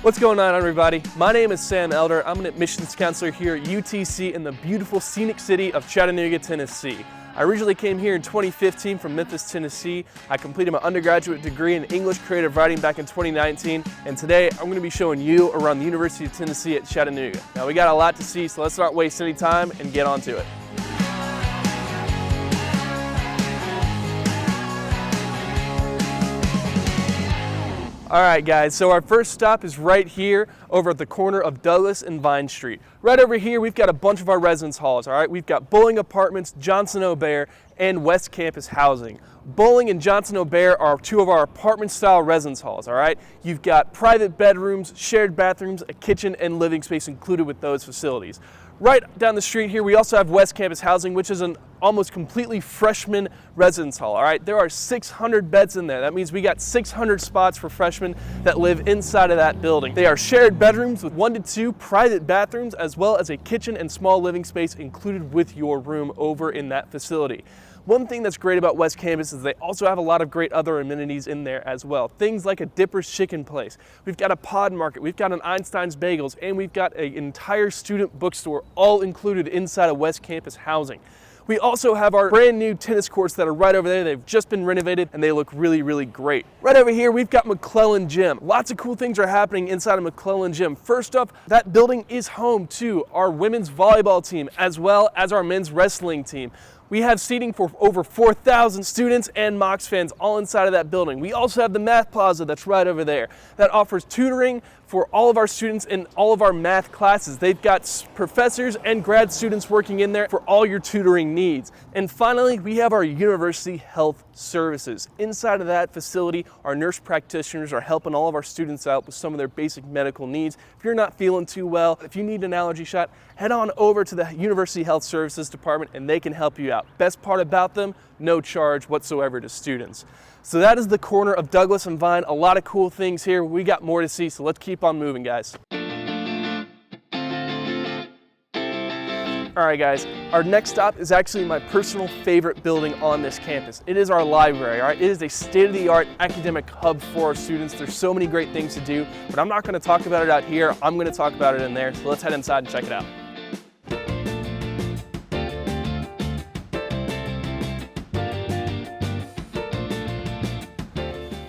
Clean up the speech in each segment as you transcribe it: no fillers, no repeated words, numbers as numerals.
What's going on, everybody? My name is Sam Elder. I'm an admissions counselor here at UTC in the beautiful scenic city of Chattanooga, Tennessee. I originally came here in 2015 from Memphis, Tennessee. I completed my undergraduate degree in English creative writing back in 2019, and today I'm going to be showing you around the University of Tennessee at Chattanooga. Now, we got a lot to see, so let's not waste any time and get on to it. All right, guys, so our first stop is right here over at the corner of Douglas and Vine Street. Right over here, we've got a bunch of our residence halls, all right? We've got Bowling Apartments, Johnson O'Bear, and West Campus Housing. Bowling and Johnson O'Bear are two of our apartment-style residence halls, all right? You've got private bedrooms, shared bathrooms, a kitchen, and living space included with those facilities. Right down the street here, we also have West Campus Housing, which is an almost completely freshman residence hall, all right? There are 600 beds in there. That means we got 600 spots for freshmen that live inside of that building. They are shared bedrooms with 1 to 2 private bathrooms, as well as a kitchen and small living space included with your room over in that facility. One thing that's great about West Campus is they also have a lot of great other amenities in there as well. Things like a Dipper's Chicken Place. We've got a Pod Market, we've got an Einstein's Bagels, and we've got an entire student bookstore all included inside of West Campus Housing. We also have our brand new tennis courts that are right over there. They've just been renovated and they look really, really great. Right over here, we've got McClellan Gym. Lots of cool things are happening inside of McClellan Gym. First up, that building is home to our women's volleyball team as well as our men's wrestling team. We have seating for over 4,000 students and Mocs fans all inside of that building. We also have the Math Plaza that's right over there that offers tutoring for all of our students in all of our math classes. They've got professors and grad students working in there for all your tutoring needs. And finally, we have our University Health Services. Inside of that facility, our nurse practitioners are helping all of our students out with some of their basic medical needs. If you're not feeling too well, if you need an allergy shot, head on over to the University Health Services department and they can help you out. Best part about them, no charge whatsoever to students. So that is the corner of Douglas and Vine. A lot of cool things here. We got more to see, so let's keep on moving, guys. All right, guys, our next stop is actually my personal favorite building on this campus. It is our library, all right? It is a state-of-the-art academic hub for our students. There's so many great things to do, but I'm not gonna talk about it out here. I'm gonna talk about it in there, so let's head inside and check it out.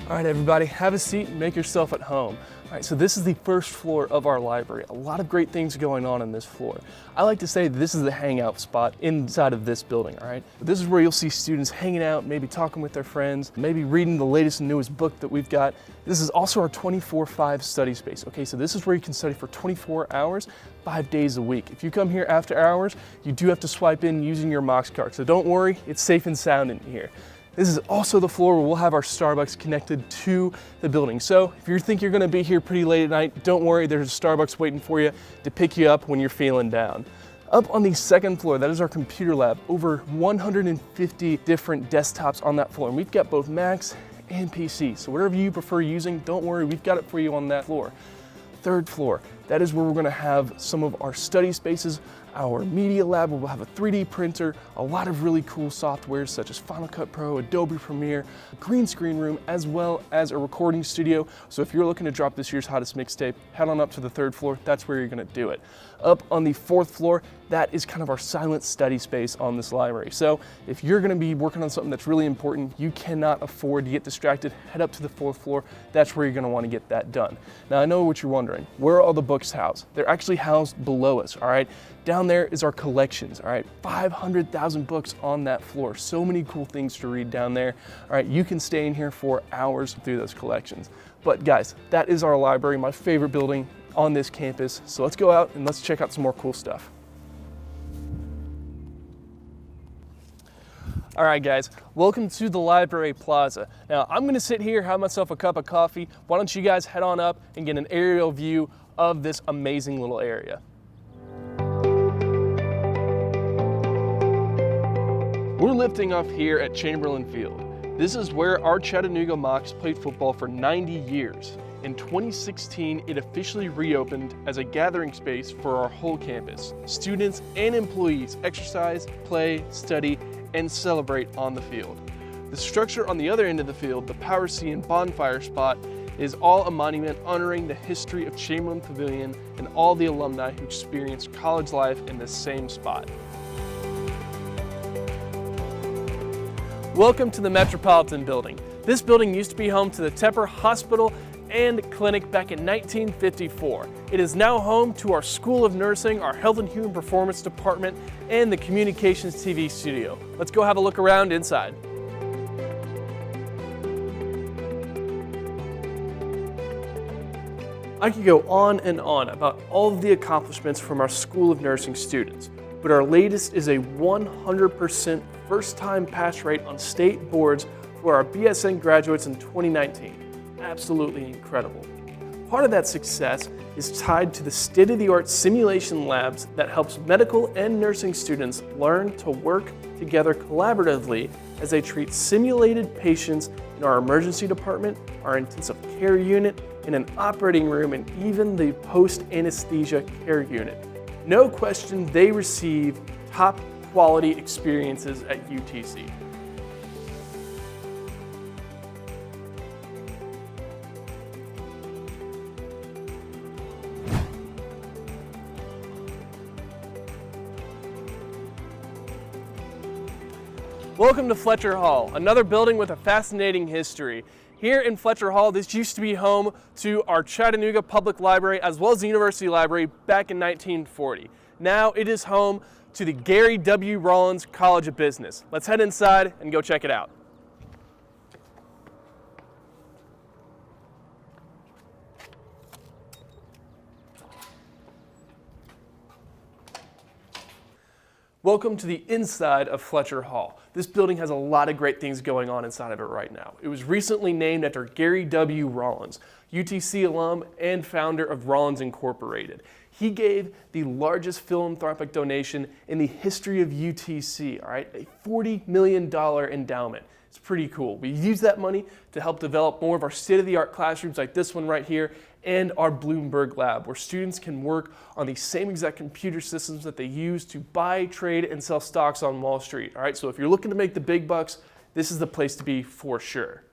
All right, everybody, have a seat and make yourself at home. All right, so this is the first floor of our library. A lot of great things going on in this floor. I like to say this is the hangout spot inside of this building, all right? This is where you'll see students hanging out, maybe talking with their friends, maybe reading the latest and newest book that we've got. This is also our 24/5 study space, okay? So this is where you can study for 24 hours, 5 days a week. If you come here after hours, you do have to swipe in using your Mocs card. So don't worry, it's safe and sound in here. This is also the floor where we'll have our Starbucks connected to the building. So if you think you're gonna be here pretty late at night, don't worry, there's a Starbucks waiting for you to pick you up when you're feeling down. Up on the second floor, that is our computer lab. Over 150 different desktops on that floor. And we've got both Macs and PCs. So whatever you prefer using, don't worry, we've got it for you on that floor. Third floor, that is where we're gonna have some of our study spaces, our media lab where we'll have a 3D printer, a lot of really cool softwares such as Final Cut Pro, Adobe Premiere, a green screen room, as well as a recording studio. So if you're looking to drop this year's hottest mixtape, head on up to the third floor, that's where you're gonna do it. Up on the fourth floor, that is kind of our silent study space on this library. So if you're gonna be working on something that's really important, you cannot afford to get distracted, head up to the fourth floor, that's where you're gonna wanna get that done. Now I know what you're wondering, where are all the books housed? They're actually housed below us, all right? Down there is our collections, all right? 500,000 books on that floor. So many cool things to read down there. All right, you can stay in here for hours through those collections. But guys, that is our library, my favorite building on this campus. So let's go out and let's check out some more cool stuff. All right, guys, welcome to the Library Plaza. Now, I'm gonna sit here, have myself a cup of coffee. Why don't you guys head on up and get an aerial view of this amazing little area. We're lifting off here at Chamberlain Field. This is where our Chattanooga Mocs played football for 90 years. In 2016, it officially reopened as a gathering space for our whole campus. Students and employees exercise, play, study, and celebrate on the field. The structure on the other end of the field, the Power C and Bonfire spot, It is all a monument honoring the history of Chamberlain Pavilion and all the alumni who experienced college life in this same spot. Welcome to the Metropolitan Building. This building used to be home to the Tepper Hospital and Clinic back in 1954. It is now home to our School of Nursing, our Health and Human Performance Department, and the Communications TV studio. Let's go have a look around inside. I could go on and on about all of the accomplishments from our School of Nursing students, but our latest is a 100% first-time pass rate on state boards for our BSN graduates in 2019. Absolutely incredible. Part of that success is tied to the state-of-the-art simulation labs that helps medical and nursing students learn to work together collaboratively as they treat simulated patients in our emergency department, our intensive care unit, in an operating room, and even the post-anesthesia care unit. No question, they receive top quality experiences at UTC. Welcome to Fletcher Hall, another building with a fascinating history. Here in Fletcher Hall, this used to be home to our Chattanooga Public Library as well as the University Library back in 1940. Now it is home to the Gary W. Rollins College of Business. Let's head inside and go check it out. Welcome to the inside of Fletcher Hall. This building has a lot of great things going on inside of it right now. It was recently named after Gary W. Rollins, UTC alum and founder of Rollins Incorporated. He gave the largest philanthropic donation in the history of UTC, all right, a $40 million endowment. It's pretty cool. We use that money to help develop more of our state-of-the-art classrooms like this one right here and our Bloomberg lab, where students can work on the same exact computer systems that they use to buy, trade, and sell stocks on Wall Street. All right, so if you're looking to make the big bucks, this is the place to be for sure.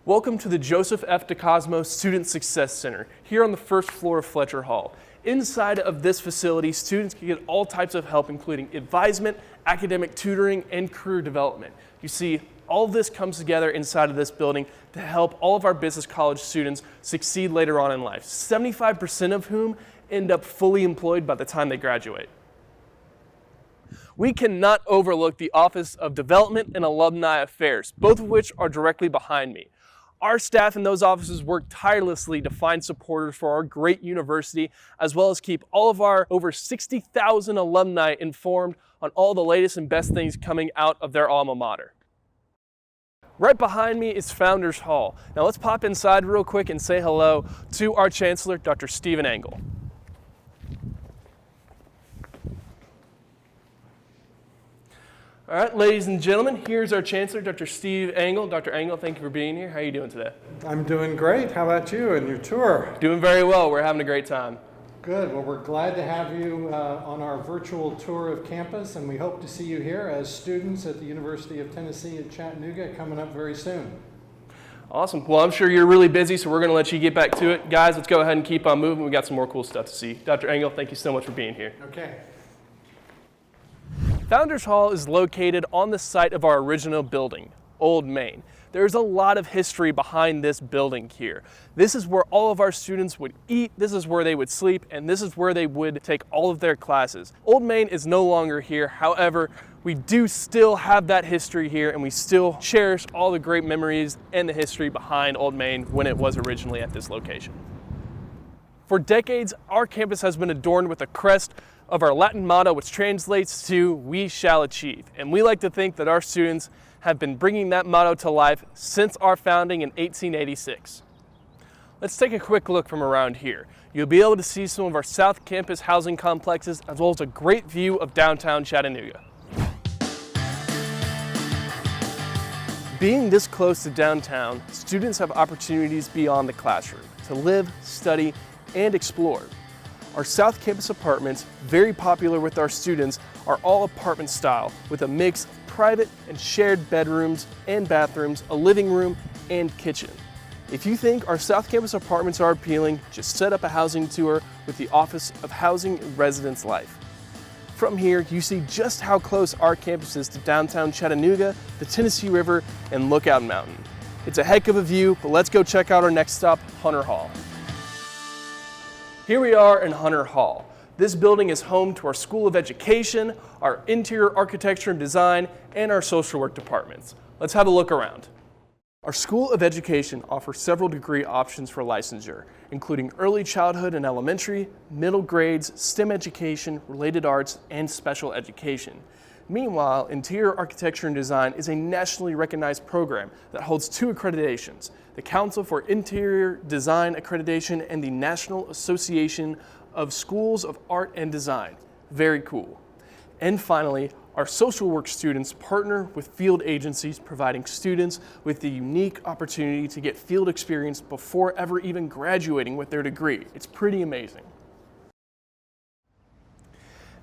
Welcome to the Joseph F. DeCosmo Student Success Center, here on the first floor of Fletcher Hall. Inside of this facility, students can get all types of help, including advisement, academic tutoring, and career development. You see, all of this comes together inside of this building to help all of our business college students succeed later on in life, 75% of whom end up fully employed by the time they graduate. We cannot overlook the Office of Development and Alumni Affairs, both of which are directly behind me. Our staff in those offices work tirelessly to find supporters for our great university, as well as keep all of our over 60,000 alumni informed on all the latest and best things coming out of their alma mater. Right behind me is Founders Hall. Now let's pop inside real quick and say hello to our Chancellor, Dr. Stephen Engel. All right, ladies and gentlemen, here's our Chancellor, Dr. Steve Engel. Dr. Engel, thank you for being here. How are you doing today? I'm doing great. How about you and your tour? Doing very well. We're having a great time. Good. Well, we're glad to have you on our virtual tour of campus, and we hope to see you here as students at the University of Tennessee at Chattanooga coming up very soon. Awesome. Well, I'm sure you're really busy, so we're going to let you get back to it. Guys, let's go ahead and keep on moving. We've got some more cool stuff to see. Dr. Engel, thank you so much for being here. Okay. Founders Hall is located on the site of our original building, Old Main. There's a lot of history behind this building here. This is where all of our students would eat, this is where they would sleep, and this is where they would take all of their classes. Old Main is no longer here. However, we do still have that history here, and we still cherish all the great memories and the history behind Old Main when it was originally at this location. For decades, our campus has been adorned with a crest of our Latin motto, which translates to "We shall achieve." And we like to think that our students have been bringing that motto to life since our founding in 1886. Let's take a quick look from around here. You'll be able to see some of our South Campus housing complexes, as well as a great view of downtown Chattanooga. Being this close to downtown, students have opportunities beyond the classroom to live, study, and explore. Our South Campus apartments, very popular with our students, are all apartment style with a mix of private and shared bedrooms and bathrooms, a living room, and kitchen. If you think our South Campus apartments are appealing, just set up a housing tour with the Office of Housing and Residence Life. From here, you see just how close our campus is to downtown Chattanooga, the Tennessee River, and Lookout Mountain. It's a heck of a view, but let's go check out our next stop, Hunter Hall. Here we are in Hunter Hall. This building is home to our School of Education, our Interior Architecture and Design, and our Social Work departments. Let's have a look around. Our School of Education offers several degree options for licensure, including early childhood and elementary, middle grades, STEM education, related arts, and special education. Meanwhile, Interior Architecture and Design is a nationally recognized program that holds 2 accreditations, the Council for Interior Design Accreditation and the National Association of Schools of Art and Design. Very cool. And finally, our social work students partner with field agencies, providing students with the unique opportunity to get field experience before ever even graduating with their degree. It's pretty amazing.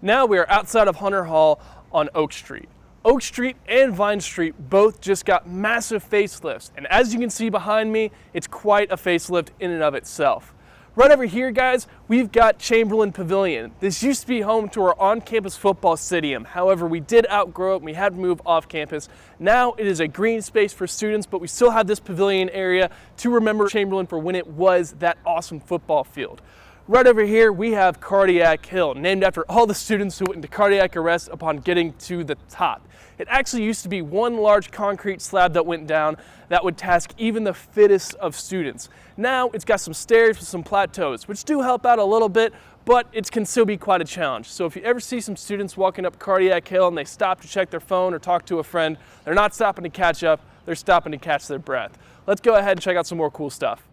Now we are outside of Hunter Hall on Oak Street. Oak Street and Vine Street both just got massive facelifts, and as you can see behind me, it's quite a facelift in and of itself. Right over here, guys, we've got Chamberlain Pavilion. This used to be home to our on-campus football stadium. However, we did outgrow it and we had to move off campus. Now it is a green space for students, but we still have this pavilion area to remember Chamberlain for when it was that awesome football field. Right over here, we have Cardiac Hill, named after all the students who went into cardiac arrest upon getting to the top. It actually used to be one large concrete slab that went down that would task even the fittest of students. Now it's got some stairs with some plateaus, which do help out a little bit, but it can still be quite a challenge. So if you ever see some students walking up Cardiac Hill and they stop to check their phone or talk to a friend, they're not stopping to catch up, they're stopping to catch their breath. Let's go ahead and check out some more cool stuff.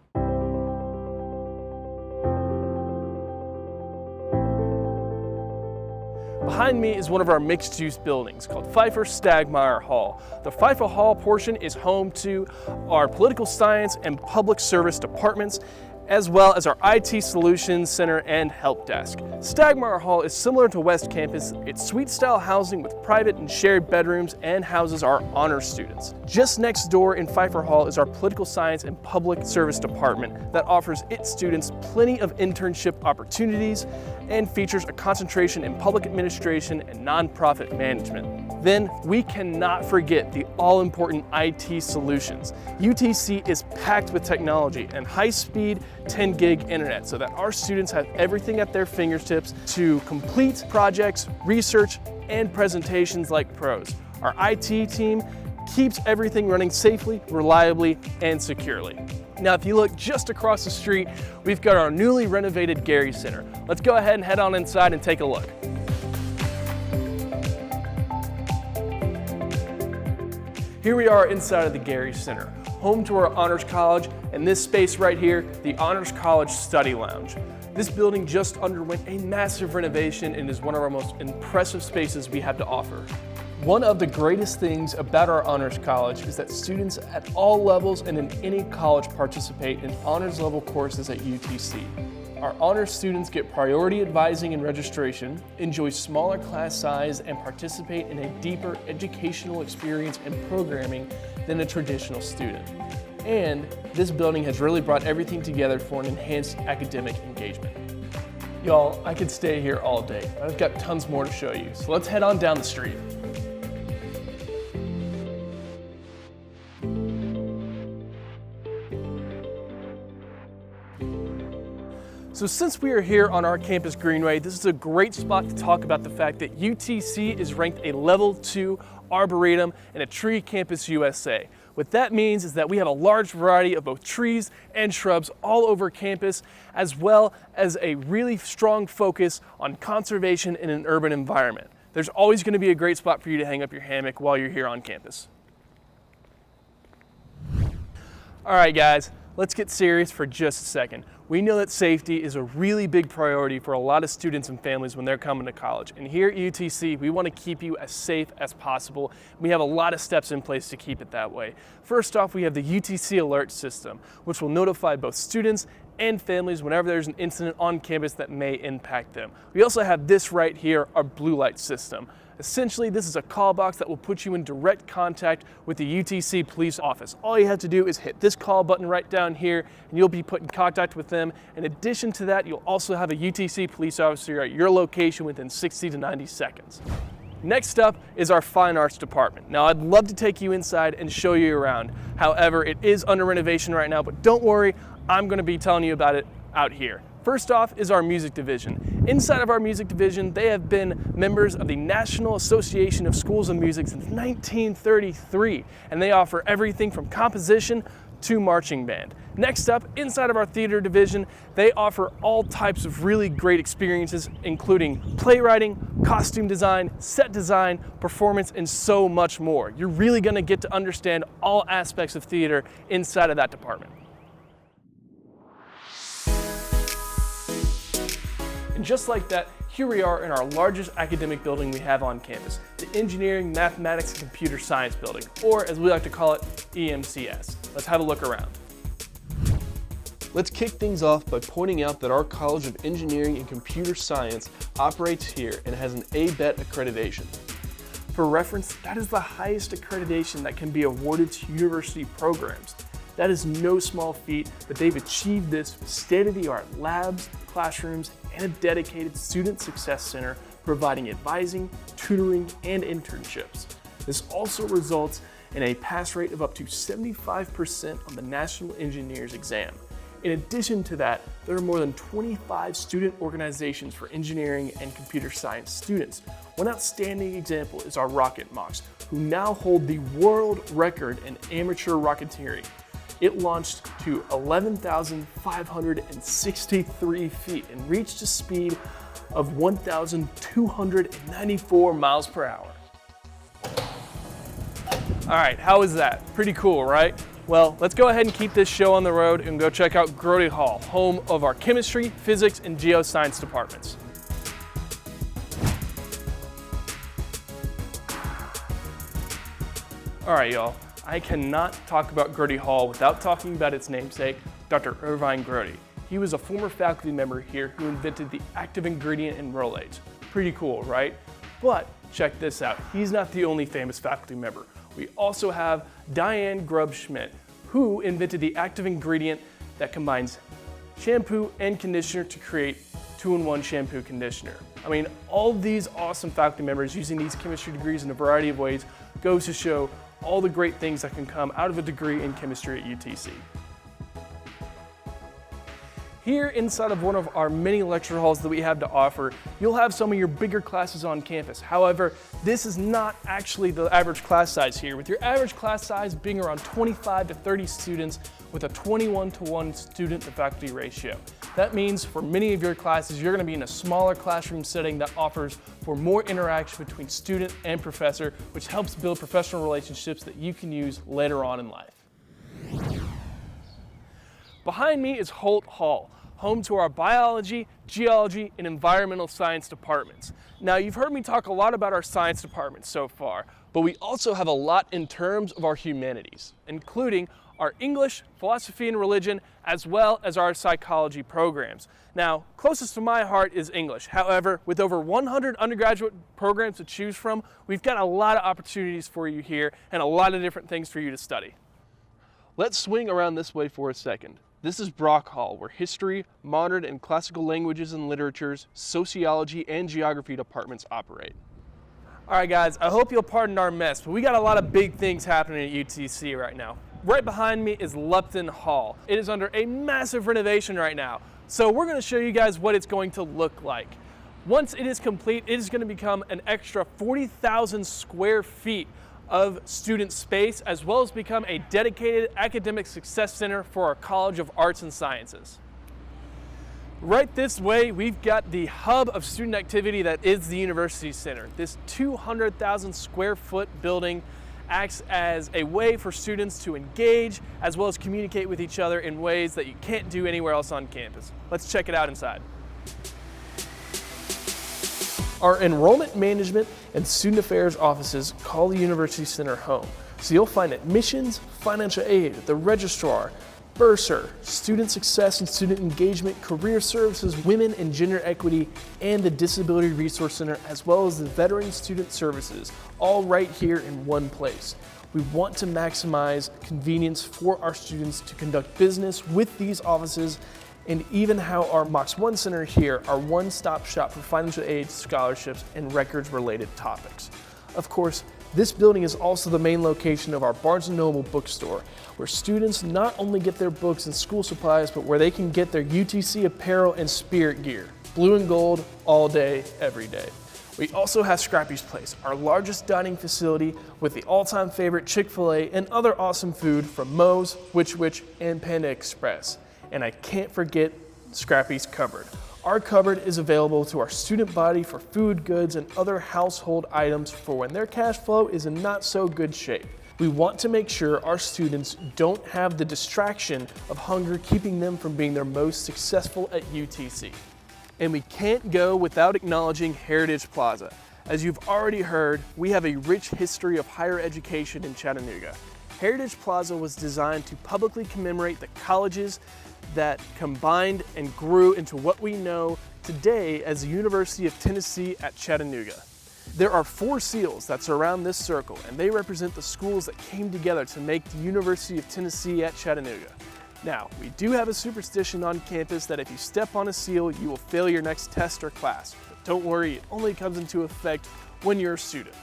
Behind me is one of our mixed-use buildings called Pfeiffer Stagmeyer Hall. The Pfeiffer Hall portion is home to our Political Science and Public Service departments, as well as our IT Solutions Center and Help Desk. Stagmeyer Hall is similar to West Campus. It's suite-style housing with private and shared bedrooms and houses our honors students. Just next door in Pfeiffer Hall is our Political Science and Public Service department that offers its students plenty of internship opportunities and features a concentration in public administration and nonprofit management. Then we cannot forget the all-important IT solutions. UTC is packed with technology and high-speed 10 gig internet so that our students have everything at their fingertips to complete projects, research, and presentations like pros. Our IT team keeps everything running safely, reliably, and securely. Now, if you look just across the street, we've got our newly renovated Gary Center. Let's go ahead and head on inside and take a look. Here we are inside of the Gary Center, home to our Honors College, and this space right here, the Honors College Study Lounge. This building just underwent a massive renovation and is one of our most impressive spaces we have to offer. One of the greatest things about our Honors College is that students at all levels and in any college participate in honors level courses at UTC. Our honors students get priority advising and registration, enjoy smaller class size, and participate in a deeper educational experience and programming than a traditional student. And this building has really brought everything together for an enhanced academic engagement. Y'all, I could stay here all day. I've got tons more to show you, so let's head on down the street. So since we are here on our campus greenway, this is a great spot to talk about the fact that UTC is ranked a level 2 arboretum and a tree campus USA. What that means is that we have a large variety of both trees and shrubs all over campus, as well as a really strong focus on conservation in an urban environment. There's always going to be a great spot for you to hang up your hammock while you're here on campus. All right, guys, let's get serious for just a second. We know that safety is a really big priority for a lot of students and families when they're coming to college. And here at UTC, we want to keep you as safe as possible. We have a lot of steps in place to keep it that way. First off, we have the UTC Alert System, which will notify both students and families whenever there's an incident on campus that may impact them. We also have this right here, our blue light system. Essentially, this is a call box that will put you in direct contact with the UTC police office. All you have to do is hit this call button right down here, and you'll be put in contact with them. In addition to that, you'll also have a UTC police officer at your location within 60 to 90 seconds. Next up is our Fine Arts department. Now, I'd love to take you inside and show you around. However, it is under renovation right now, but don't worry, I'm going to be telling you about it out here. First off is our music division. Inside of our music division, they have been members of the National Association of Schools of Music since 1933, and they offer everything from composition to marching band. Next up, inside of our theater division, they offer all types of really great experiences, including playwriting, costume design, set design, performance, and so much more. You're really going to get to understand all aspects of theater inside of that department. And just like that, here we are in our largest academic building we have on campus, the Engineering, Mathematics, and Computer Science building, or as we like to call it, EMCS. Let's have a look around. Let's kick things off by pointing out that our College of Engineering and Computer Science operates here and has an ABET accreditation. For reference, that is the highest accreditation that can be awarded to university programs. That is no small feat, but they've achieved this with state-of-the-art labs, classrooms, and a dedicated student success center providing advising, tutoring, and internships. This also results in a pass rate of up to 75% on the National Engineers exam. In addition to that, there are more than 25 student organizations for engineering and computer science students. One outstanding example is our Rocket Mocs, who now hold the world record in amateur rocketeering. It launched to 11,563 feet and reached a speed of 1,294 miles per hour. All right, how was that? Pretty cool, right? Well, let's go ahead and keep this show on the road and go check out Grody Hall, home of our chemistry, physics, and geoscience departments. All right, y'all. I cannot talk about Grody Hall without talking about its namesake, Dr. Irvine Grody. He was a former faculty member here who invented the active ingredient in Rolaids. Pretty cool, right? But check this out. He's not the only famous faculty member. We also have Diane Grubb-Schmidt, who invented the active ingredient that combines shampoo and conditioner to create 2-in-1 shampoo conditioner. I mean, all of these awesome faculty members using these chemistry degrees in a variety of ways goes to show all the great things that can come out of a degree in chemistry at UTC. Here inside of one of our many lecture halls that we have to offer, you'll have some of your bigger classes on campus. However, this is not actually the average class size here, with your average class size being around 25 to 30 students with a 21-to-1 student to faculty ratio. That means for many of your classes, you're going to be in a smaller classroom setting that offers for more interaction between student and professor, which helps build professional relationships that you can use later on in life. Behind me is Holt Hall, home to our biology, geology, and environmental science departments. Now, you've heard me talk a lot about our science department so far, but we also have a lot in terms of our humanities, including our English, philosophy, and religion, as well as our psychology programs. Now, closest to my heart is English. However, with over 100 undergraduate programs to choose from, we've got a lot of opportunities for you here and a lot of different things for you to study. Let's swing around this way for a second. This is Brock Hall, where history, modern and classical languages and literatures, sociology, and geography departments operate. All right, guys, I hope you'll pardon our mess, but we got a lot of big things happening at UTC right now. Right behind me is Lupton Hall. It is under a massive renovation right now. So we're gonna show you guys what it's going to look like. Once it is complete, it is gonna become an extra 40,000 square feet of student space, as well as become a dedicated academic success center for our College of Arts and Sciences. Right this way, we've got the hub of student activity that is the University Center. This 200,000 square foot building acts as a way for students to engage as well as communicate with each other in ways that you can't do anywhere else on campus. Let's check it out inside. Our enrollment management and student affairs offices call the University Center home. So you'll find admissions, financial aid, the registrar, Bursar, Student Success and Student Engagement, Career Services, Women and Gender Equity, and the Disability Resource Center, as well as the Veteran Student Services, all right here in one place. We want to maximize convenience for our students to conduct business with these offices, and even how our Mox One Center here, our one-stop shop for financial aid, scholarships, and records-related topics. Of course, this building is also the main location of our Barnes & Noble bookstore, where students not only get their books and school supplies, but where they can get their UTC apparel and spirit gear. Blue and gold, all day, every day. We also have Scrappy's Place, our largest dining facility with the all-time favorite Chick-fil-A and other awesome food from Moe's, Witch, and Panda Express. And I can't forget Scrappy's Cupboard. Our cupboard is available to our student body for food, goods, and other household items for when their cash flow is in not so good shape. We want to make sure our students don't have the distraction of hunger keeping them from being their most successful at UTC. And we can't go without acknowledging Heritage Plaza. As you've already heard, we have a rich history of higher education in Chattanooga. Heritage Plaza was designed to publicly commemorate the colleges that combined and grew into what we know today as the University of Tennessee at Chattanooga. There are 4 seals that surround this circle, and they represent the schools that came together to make the University of Tennessee at Chattanooga. Now, we do have a superstition on campus that if you step on a seal, you will fail your next test or class. But don't worry, it only comes into effect when you're a student.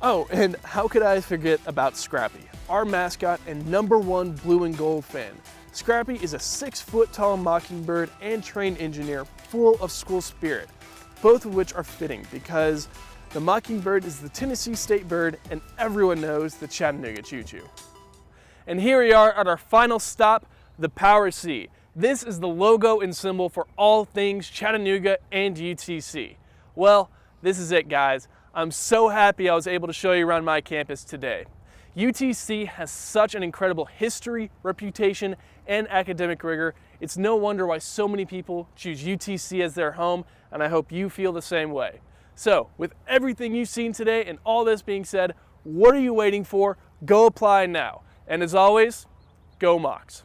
Oh, and how could I forget about Scrappy, our mascot and #1 blue and gold fan. Scrappy is a 6-foot-tall mockingbird and trained engineer full of school spirit, both of which are fitting because the mockingbird is the Tennessee state bird and everyone knows the Chattanooga Choo-Choo. And here we are at our final stop, the Power C. This is the logo and symbol for all things Chattanooga and UTC. Well, this is it, guys. I'm so happy I was able to show you around my campus today. UTC has such an incredible history, reputation, and academic rigor. It's no wonder why so many people choose UTC as their home, and I hope you feel the same way. So, with everything you've seen today and all this being said, what are you waiting for? Go apply now. And as always, go Mox.